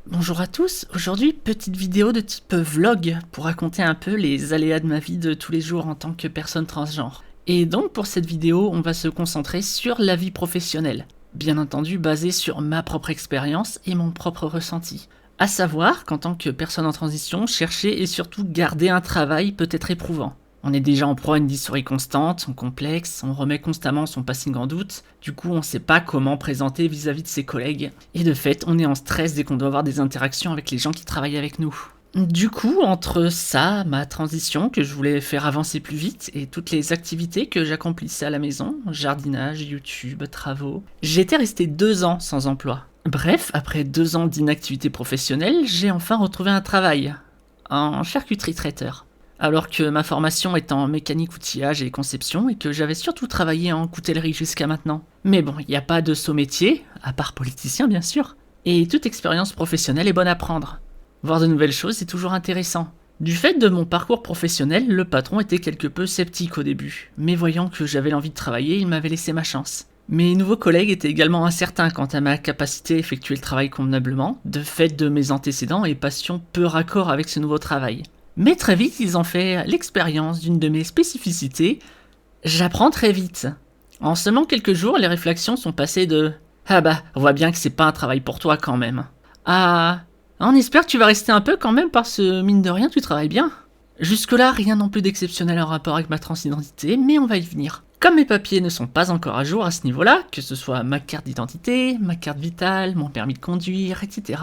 Bonjour à tous, aujourd'hui petite vidéo de type vlog pour raconter un peu les aléas de ma vie de tous les jours en tant que personne transgenre. Et donc pour cette vidéo on va se concentrer sur la vie professionnelle, bien entendu basée sur ma propre expérience et mon propre ressenti. À savoir qu'en tant que personne en transition, chercher et surtout garder un travail peut être éprouvant. On est déjà en proie à une dysphorie constante, on complexe, on remet constamment son passing en doute, du coup on sait pas comment présenter vis-à-vis de ses collègues, et de fait on est en stress dès qu'on doit avoir des interactions avec les gens qui travaillent avec nous. Du coup, entre ça, ma transition que je voulais faire avancer plus vite, et toutes les activités que j'accomplissais à la maison, jardinage, YouTube, travaux, j'étais resté 2 ans sans emploi. Bref, après 2 ans d'inactivité professionnelle, j'ai enfin retrouvé un travail, en charcuterie traiteur. Alors que ma formation est en mécanique outillage et conception et que j'avais surtout travaillé en coutellerie jusqu'à maintenant. Mais bon, il n'y a pas de saut métier, à part politicien bien sûr, et toute expérience professionnelle est bonne à prendre. Voir de nouvelles choses est toujours intéressant. Du fait de mon parcours professionnel, le patron était quelque peu sceptique au début, mais voyant que j'avais l'envie de travailler, il m'avait laissé ma chance. Mes nouveaux collègues étaient également incertains quant à ma capacité à effectuer le travail convenablement, de fait de mes antécédents et passions peu raccord avec ce nouveau travail. Mais très vite, ils ont fait l'expérience d'une de mes spécificités. J'apprends très vite. En seulement quelques jours, les réflexions sont passées de « Ah bah, on voit bien que c'est pas un travail pour toi quand même. » Ah, on espère que tu vas rester un peu quand même parce que mine de rien, tu travailles bien. Jusque-là, rien non plus d'exceptionnel en rapport avec ma transidentité, mais on va y venir. Comme mes papiers ne sont pas encore à jour à ce niveau-là, que ce soit ma carte d'identité, ma carte vitale, mon permis de conduire, etc.,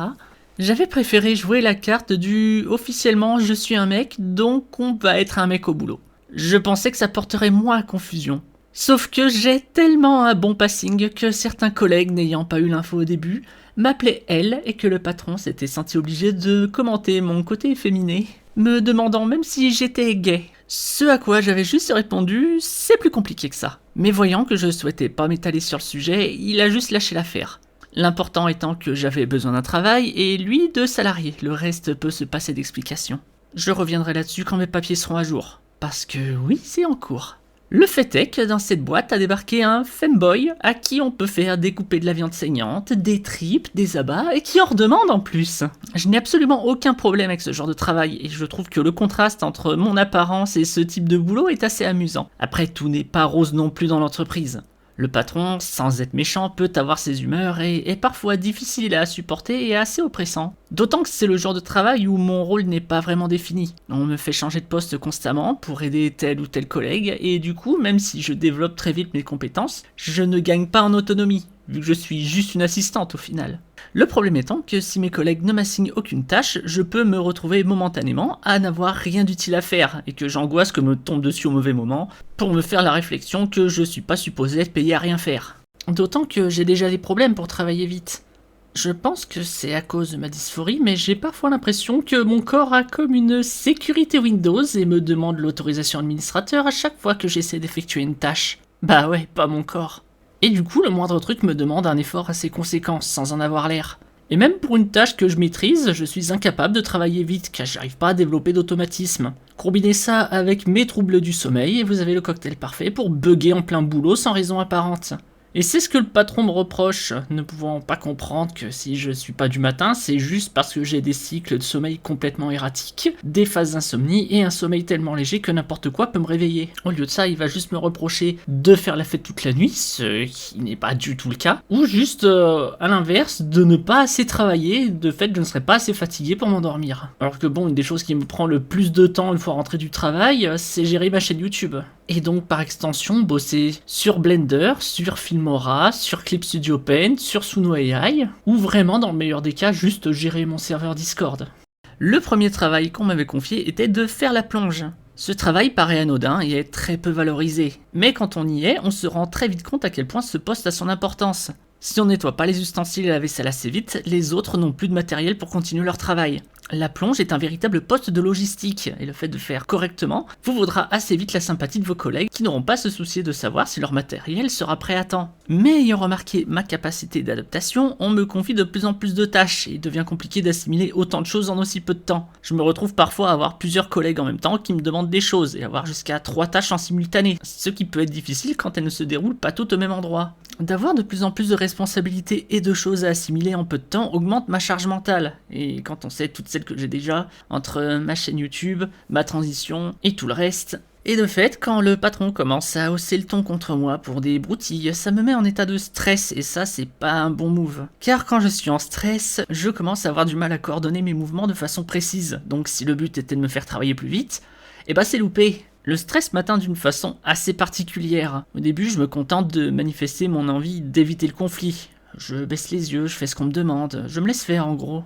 j'avais préféré jouer la carte du « officiellement je suis un mec, donc on va être un mec au boulot ». Je pensais que ça porterait moins à confusion. Sauf que j'ai tellement un bon passing que certains collègues n'ayant pas eu l'info au début m'appelaient elle et que le patron s'était senti obligé de commenter mon côté efféminé, me demandant même si j'étais gay. Ce à quoi j'avais juste répondu « c'est plus compliqué que ça ». Mais voyant que je souhaitais pas m'étaler sur le sujet, il a juste lâché l'affaire. L'important étant que j'avais besoin d'un travail et lui de salarié, le reste peut se passer d'explications. Je reviendrai là-dessus quand mes papiers seront à jour, parce que oui, c'est en cours. Le fait est que dans cette boîte a débarqué un femboy à qui on peut faire découper de la viande saignante, des tripes, des abats et qui en redemande en plus. Je n'ai absolument aucun problème avec ce genre de travail et je trouve que le contraste entre mon apparence et ce type de boulot est assez amusant. Après, tout n'est pas rose non plus dans l'entreprise. Le patron, sans être méchant, peut avoir ses humeurs et est parfois difficile à supporter et assez oppressant. D'autant que c'est le genre de travail où mon rôle n'est pas vraiment défini. On me fait changer de poste constamment pour aider tel ou tel collègue et du coup, même si je développe très vite mes compétences, je ne gagne pas en autonomie, vu que je suis juste une assistante au final. Le problème étant que si mes collègues ne m'assignent aucune tâche, je peux me retrouver momentanément à n'avoir rien d'utile à faire et que j'angoisse que me tombe dessus au mauvais moment pour me faire la réflexion que je suis pas supposé être payé à rien faire. D'autant que j'ai déjà des problèmes pour travailler vite. Je pense que c'est à cause de ma dysphorie, mais j'ai parfois l'impression que mon corps a comme une sécurité Windows et me demande l'autorisation administrateur à chaque fois que j'essaie d'effectuer une tâche. Bah ouais, pas mon corps. Et du coup, le moindre truc me demande un effort assez conséquent, sans en avoir l'air. Et même pour une tâche que je maîtrise, je suis incapable de travailler vite, car j'arrive pas à développer d'automatisme. Combinez ça avec mes troubles du sommeil, et vous avez le cocktail parfait pour bugger en plein boulot sans raison apparente. Et c'est ce que le patron me reproche, ne pouvant pas comprendre que si je suis pas du matin, c'est juste parce que j'ai des cycles de sommeil complètement erratiques, des phases d'insomnie et un sommeil tellement léger que n'importe quoi peut me réveiller. Au lieu de ça, il va juste me reprocher de faire la fête toute la nuit, ce qui n'est pas du tout le cas, ou juste, à l'inverse, de ne pas assez travailler, de fait je ne serais pas assez fatigué pour m'endormir. Alors que bon, une des choses qui me prend le plus de temps une fois rentré du travail, c'est gérer ma chaîne YouTube. Et donc par extension bosser sur Blender, sur Filmora, sur Clip Studio Paint, sur Suno AI, ou vraiment dans le meilleur des cas juste gérer mon serveur Discord. Le premier travail qu'on m'avait confié était de faire la plonge. Ce travail paraît anodin et est très peu valorisé, mais quand on y est, on se rend très vite compte à quel point ce poste a son importance. Si on nettoie pas les ustensiles et la vaisselle assez vite, les autres n'ont plus de matériel pour continuer leur travail. La plonge est un véritable poste de logistique, et le fait de faire correctement vous vaudra assez vite la sympathie de vos collègues qui n'auront pas à se soucier de savoir si leur matériel sera prêt à temps. Mais ayant remarqué ma capacité d'adaptation, on me confie de plus en plus de tâches, et il devient compliqué d'assimiler autant de choses en aussi peu de temps. Je me retrouve parfois à avoir plusieurs collègues en même temps qui me demandent des choses, et avoir jusqu'à 3 tâches en simultané, ce qui peut être difficile quand elles ne se déroulent pas toutes au même endroit. D'avoir de plus en plus de responsabilités et de choses à assimiler en peu de temps augmente ma charge mentale. Et quand on sait toutes celles que j'ai déjà, entre ma chaîne YouTube, ma transition et tout le reste. Et de fait, quand le patron commence à hausser le ton contre moi pour des broutilles, ça me met en état de stress et ça c'est pas un bon move. Car quand je suis en stress, je commence à avoir du mal à coordonner mes mouvements de façon précise. Donc si le but était de me faire travailler plus vite, eh ben c'est loupé. Le stress m'atteint d'une façon assez particulière. Au début, je me contente de manifester mon envie d'éviter le conflit. Je baisse les yeux, je fais ce qu'on me demande, je me laisse faire en gros.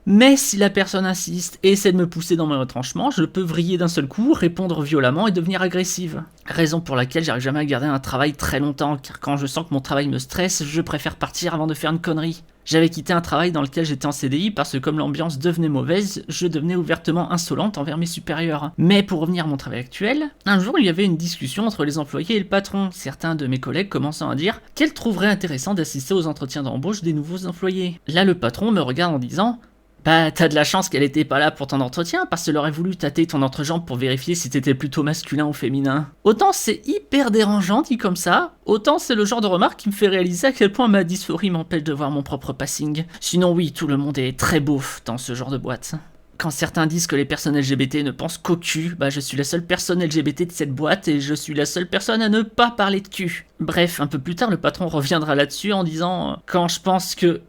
Mais si la personne insiste et essaie de me pousser dans mes retranchements, je peux vriller d'un seul coup, répondre violemment et devenir agressive. Raison pour laquelle j'arrive jamais à garder un travail très longtemps, car quand je sens que mon travail me stresse, je préfère partir avant de faire une connerie. J'avais quitté un travail dans lequel j'étais en CDI parce que comme l'ambiance devenait mauvaise, je devenais ouvertement insolente envers mes supérieurs. Mais pour revenir à mon travail actuel, un jour il y avait une discussion entre les employés et le patron, certains de mes collègues commençant à dire qu'elles trouveraient intéressant d'assister aux entretiens d'embauche des nouveaux employés. Là le patron me regarde en disant « Bah, t'as de la chance qu'elle était pas là pour ton entretien, parce qu'elle aurait voulu tâter ton entrejambe pour vérifier si t'étais plutôt masculin ou féminin. » Autant c'est hyper dérangeant dit comme ça, autant c'est le genre de remarque qui me fait réaliser à quel point ma dysphorie m'empêche de voir mon propre passing. Sinon oui, tout le monde est très beauf dans ce genre de boîte. Quand certains disent que les personnes LGBT ne pensent qu'au cul, bah je suis la seule personne LGBT de cette boîte et je suis la seule personne à ne pas parler de cul. Bref, un peu plus tard, le patron reviendra là-dessus en disant « Quand je pense que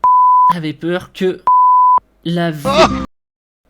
avait peur que... la vie... »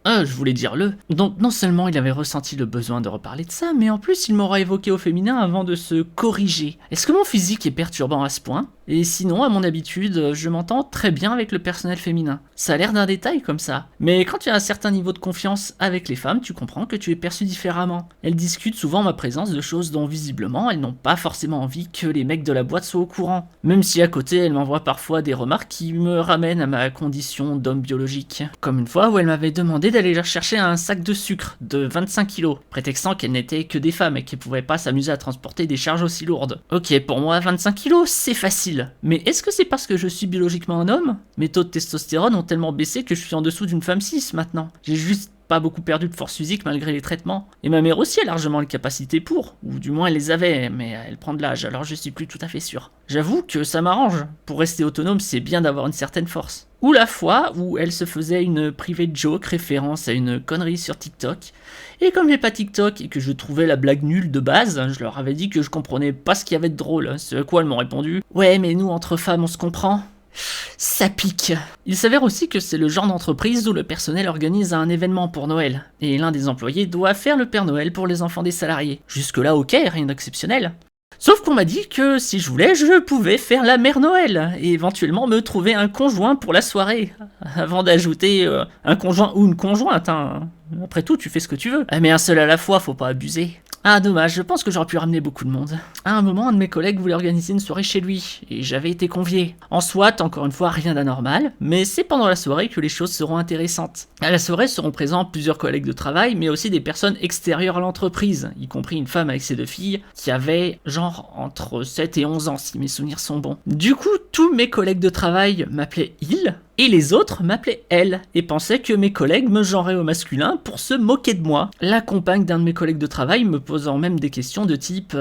je voulais dire le. Donc non seulement il avait ressenti le besoin de reparler de ça, mais en plus il m'aura évoqué au féminin avant de se corriger. Est-ce que mon physique est perturbant à ce point ? Et sinon, à mon habitude, je m'entends très bien avec le personnel féminin. Ça a l'air d'un détail comme ça. Mais quand tu as un certain niveau de confiance avec les femmes, tu comprends que tu es perçu différemment. Elles discutent souvent en ma présence de choses dont visiblement elles n'ont pas forcément envie que les mecs de la boîte soient au courant. Même si à côté elles m'envoient parfois des remarques qui me ramènent à ma condition d'homme biologique. Comme une fois où elle m'avait demandé d'aller leur chercher un sac de sucre de 25 kilos, prétextant qu'elles n'étaient que des femmes et qu'elles pouvaient pas s'amuser à transporter des charges aussi lourdes. Ok, pour moi 25 kilos c'est facile. Mais est-ce que c'est parce que je suis biologiquement un homme ? Mes taux de testostérone ont tellement baissé que je suis en dessous d'une femme cis maintenant. J'ai juste pas beaucoup perdu de force physique malgré les traitements. Et ma mère aussi a largement les capacités pour, ou du moins elle les avait, mais elle prend de l'âge, alors je suis plus tout à fait sûr. J'avoue que ça m'arrange. Pour rester autonome, c'est bien d'avoir une certaine force. Ou la fois où elle se faisait une private joke référence à une connerie sur TikTok. Et comme j'ai pas TikTok et que je trouvais la blague nulle de base, je leur avais dit que je comprenais pas ce qu'il y avait de drôle. Ce à quoi elles m'ont répondu « Ouais, mais nous, entre femmes, on se comprend ». Ça pique. Il s'avère aussi que c'est le genre d'entreprise où le personnel organise un événement pour Noël, et l'un des employés doit faire le Père Noël pour les enfants des salariés. Jusque là ok, rien d'exceptionnel. Sauf qu'on m'a dit que si je voulais, je pouvais faire la mère Noël, et éventuellement me trouver un conjoint pour la soirée, avant d'ajouter un conjoint ou une conjointe, hein. Après tout, tu fais ce que tu veux. Mais un seul à la fois, faut pas abuser. Ah dommage, je pense que j'aurais pu ramener beaucoup de monde. À un moment, un de mes collègues voulait organiser une soirée chez lui, et j'avais été convié. En soit, encore une fois, rien d'anormal, mais c'est pendant la soirée que les choses seront intéressantes. À la soirée seront présents plusieurs collègues de travail, mais aussi des personnes extérieures à l'entreprise, y compris une femme avec ses 2 filles, qui avaient genre entre 7 et 11 ans, si mes souvenirs sont bons. Du coup, tous mes collègues de travail m'appelaient il, et les autres m'appelaient elle, et pensaient que mes collègues me genraient au masculin pour se moquer de moi. La compagne d'un de mes collègues de travail me posant même des questions de type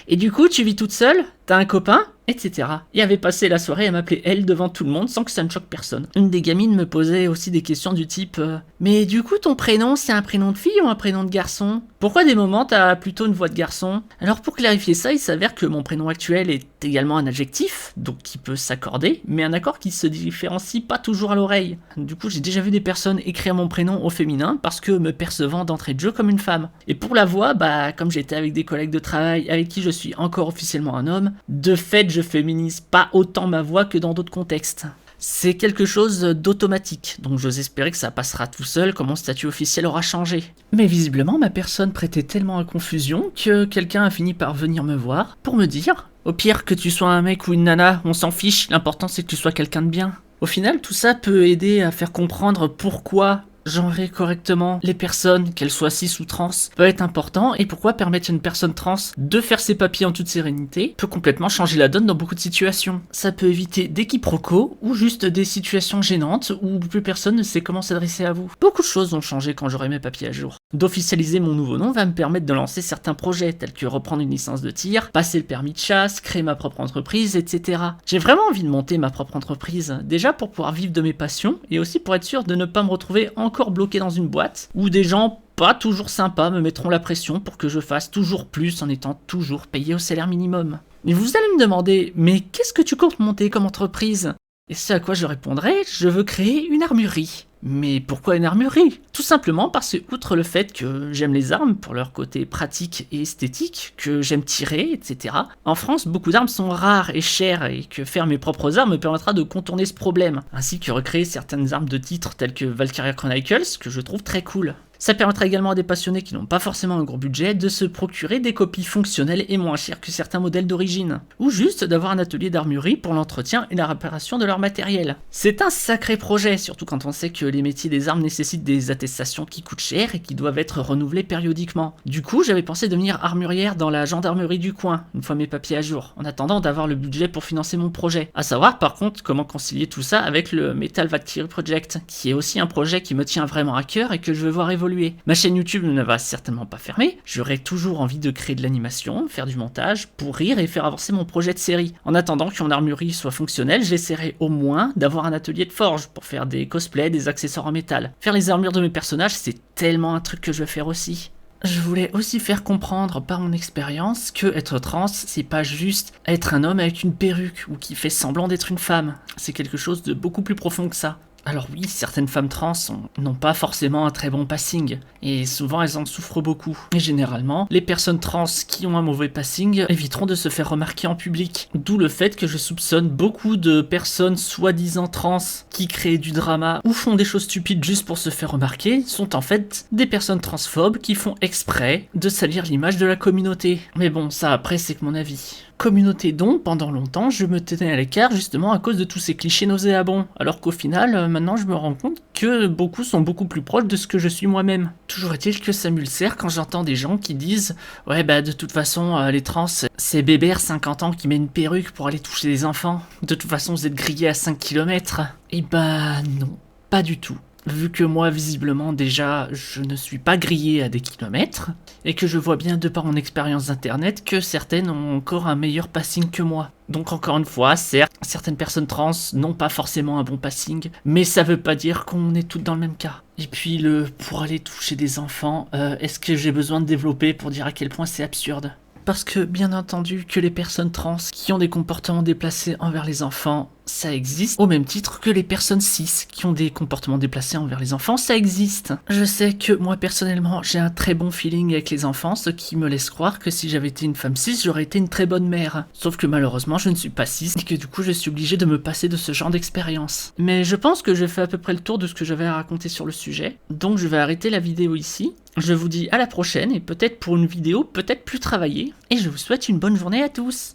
et du coup, tu vis toute seule ? T'as un copain ? Etc. Et avait passé la soirée à m'appeler elle devant tout le monde sans que ça ne choque personne. Une des gamines me posait aussi des questions du type mais du coup, ton prénom, c'est un prénom de fille ou un prénom de garçon ? Pourquoi des moments t'as plutôt une voix de garçon ? Alors pour clarifier ça, il s'avère que mon prénom actuel est également un adjectif, donc qui peut s'accorder, mais un accord qui se différencie pas toujours à l'oreille. Du coup, j'ai déjà vu des personnes écrire mon prénom au féminin parce que me percevant d'entrée de jeu comme une femme. Et pour la voix, bah comme j'étais avec des collègues de travail avec qui je suis encore officiellement un homme, de fait je féminise pas autant ma voix que dans d'autres contextes. C'est quelque chose d'automatique, donc j'ose espérer que ça passera tout seul quand mon statut officiel aura changé. Mais visiblement ma personne prêtait tellement à confusion que quelqu'un a fini par venir me voir pour me dire « Au pire que tu sois un mec ou une nana, on s'en fiche, l'important c'est que tu sois quelqu'un de bien ». Au final tout ça peut aider à faire comprendre pourquoi genrer correctement les personnes, qu'elles soient cis ou trans, peut être important, et pourquoi permettre à une personne trans de faire ses papiers en toute sérénité peut complètement changer la donne dans beaucoup de situations. Ça peut éviter des quiproquos ou juste des situations gênantes où plus personne ne sait comment s'adresser à vous. Beaucoup de choses ont changé quand j'aurai mes papiers à jour. D'officialiser mon nouveau nom va me permettre de lancer certains projets tels que reprendre une licence de tir, passer le permis de chasse, créer ma propre entreprise, etc. J'ai vraiment envie de monter ma propre entreprise, déjà pour pouvoir vivre de mes passions et aussi pour être sûr de ne pas me retrouver encore bloqué dans une boîte où des gens pas toujours sympas me mettront la pression pour que je fasse toujours plus en étant toujours payé au salaire minimum. Et vous allez me demander, mais qu'est-ce que tu comptes monter comme entreprise? Et ce à quoi je répondrai, je veux créer une armurerie. Mais pourquoi une armurerie? Tout simplement parce que, outre le fait que j'aime les armes pour leur côté pratique et esthétique, que j'aime tirer, etc., en France, beaucoup d'armes sont rares et chères, et que faire mes propres armes me permettra de contourner ce problème, ainsi que recréer certaines armes de titre telles que Valkyria Chronicles, que je trouve très cool. Ça permettra également à des passionnés qui n'ont pas forcément un gros budget de se procurer des copies fonctionnelles et moins chères que certains modèles d'origine, ou juste d'avoir un atelier d'armurerie pour l'entretien et la réparation de leur matériel. C'est un sacré projet, surtout quand on sait que les métiers des armes nécessitent des attestations qui coûtent cher et qui doivent être renouvelées périodiquement. Du coup, j'avais pensé devenir armurière dans la gendarmerie du coin, une fois mes papiers à jour, en attendant d'avoir le budget pour financer mon projet. À savoir par contre comment concilier tout ça avec le Metal Valkyrie Project, qui est aussi un projet qui me tient vraiment à cœur et que je veux voir évoluer. Ma chaîne YouTube ne va certainement pas fermer, j'aurai toujours envie de créer de l'animation, faire du montage, pour rire et faire avancer mon projet de série. En attendant que mon armurerie soit fonctionnelle, j'essaierai au moins d'avoir un atelier de forge pour faire des cosplays, des accessoires en métal. Faire les armures de mes personnages, c'est tellement un truc que je veux faire aussi. Je voulais aussi faire comprendre par mon expérience que être trans, c'est pas juste être un homme avec une perruque ou qui fait semblant d'être une femme. C'est quelque chose de beaucoup plus profond que ça. Alors oui, certaines femmes trans n'ont pas forcément un très bon passing, et souvent elles en souffrent beaucoup. Et généralement, les personnes trans qui ont un mauvais passing éviteront de se faire remarquer en public. D'où le fait que je soupçonne beaucoup de personnes soi-disant trans qui créent du drama ou font des choses stupides juste pour se faire remarquer, sont en fait des personnes transphobes qui font exprès de salir l'image de la communauté. Mais bon, ça après c'est que mon avis. Communauté dont, pendant longtemps, je me tenais à l'écart justement à cause de tous ces clichés nauséabonds, alors qu'au final, maintenant je me rends compte que beaucoup sont beaucoup plus proches de ce que je suis moi-même. Toujours est-il que ça m'ulcère quand j'entends des gens qui disent « Ouais bah de toute façon, les trans, c'est Bébert 50 ans qui met une perruque pour aller toucher des enfants. De toute façon vous êtes grillés à 5 km. » Et bah non, pas du tout. Vu que moi, visiblement, déjà, je ne suis pas grillé à des kilomètres, et que je vois bien de par mon expérience d'internet que certaines ont encore un meilleur passing que moi. Donc encore une fois, certes, certaines personnes trans n'ont pas forcément un bon passing, mais ça veut pas dire qu'on est toutes dans le même cas. Et puis pour aller toucher des enfants, est-ce que j'ai besoin de développer pour dire à quel point c'est absurde ? Parce que, bien entendu, que les personnes trans qui ont des comportements déplacés envers les enfants, ça existe, au même titre que les personnes cis qui ont des comportements déplacés envers les enfants, ça existe. Je sais que moi, personnellement, j'ai un très bon feeling avec les enfants, ce qui me laisse croire que si j'avais été une femme cis, j'aurais été une très bonne mère. Sauf que malheureusement, je ne suis pas cis, et que du coup, je suis obligé de me passer de ce genre d'expérience. Mais je pense que j'ai fait à peu près le tour de ce que j'avais à raconter sur le sujet, donc je vais arrêter la vidéo ici. Je vous dis à la prochaine, et peut-être pour une vidéo peut-être plus travaillée, et je vous souhaite une bonne journée à tous.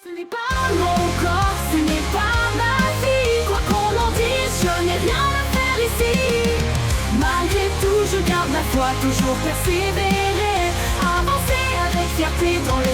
Ce n'est pas mon corps, ce n'est pas ma vie. Quoi qu'on en dise, je n'ai rien à faire ici. Malgré tout, je garde la foi, toujours persévérer. Avancer avec fierté dans le